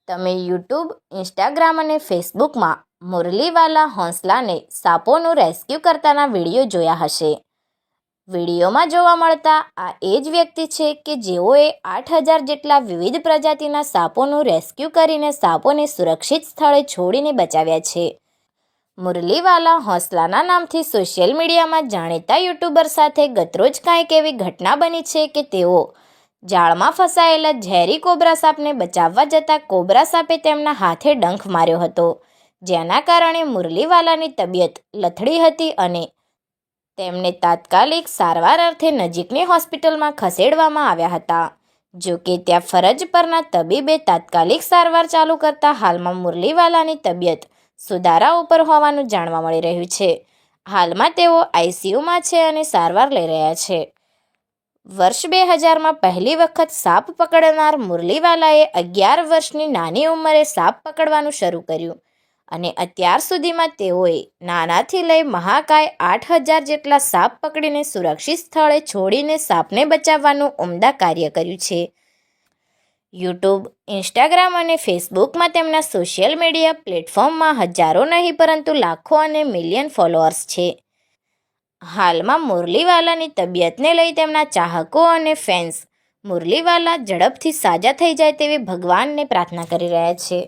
તમે YouTube, Instagram અને ફેસબુકમાં મુરલીવાલા હોંસલાને સાપોનું rescue કરતાના video જોયા હશે. વિડીયોમાં જોવા મળતા આ એ જ વ્યક્તિ છે કે જેઓએ 8,000 જેટલા વિવિધ પ્રજાતિના સાપોનું રેસ્ક્યુ કરીને સાપોને સુરક્ષિત સ્થળે છોડીને બચાવ્યા છે. મુરલીવાલા હોંસલાના નામથી સોશિયલ મીડિયામાં જાણીતા યુટ્યુબર સાથે ગતરોજ કાંઈક એવી ઘટના બની છે કે તેઓ જાળમાં ફસાયેલા ઝેરી કોબરા સાપને બચાવવા જતાં કોબરા સાપે તેમના હાથે ડંખ માર્યો હતો, જેના કારણે મુરલીવાલાની તબિયત લથડી હતી અને તેમને તાત્કાલિક સારવાર અર્થે નજીકની હોસ્પિટલમાં ખસેડવામાં આવ્યા હતા. જો કે ત્યાં ફરજ પરના તબીબે તાત્કાલિક સારવાર ચાલુ કરતા હાલમાં મુરલીવાલાની તબિયત સુધારા ઉપર હોવાનું જાણવા મળી રહ્યું છે. હાલમાં તેઓ આઈસીયુમાં છે અને સારવાર લઈ રહ્યા છે. વર્ષ 2000માં પહેલી વખત સાપ પકડનાર મુરલીવાલાએ 11 વર્ષની નાની ઉંમરે સાપ પકડવાનું શરૂ કર્યું અને અત્યાર સુધીમાં તેઓએ નાનાથી લઈ મહાકાય 8,000 જેટલા સાપ પકડીને સુરક્ષિત સ્થળે છોડીને સાપને બચાવવાનું ઉમદા કાર્ય કર્યું છે. યુટ્યુબ, ઇન્સ્ટાગ્રામ અને ફેસબુકમાં તેમના સોશિયલ મીડિયા પ્લેટફોર્મમાં હજારો નહીં પરંતુ લાખો અને મિલિયન ફોલોઅર્સ છે. હાલમાં મુરલીવાલાની તબિયતને લઈ તેમના ચાહકો અને ફેન્સ મુરલીવાલા ઝડપથી સાજા થઈ જાય તેવી ભગવાનને પ્રાર્થના કરી રહ્યા છે.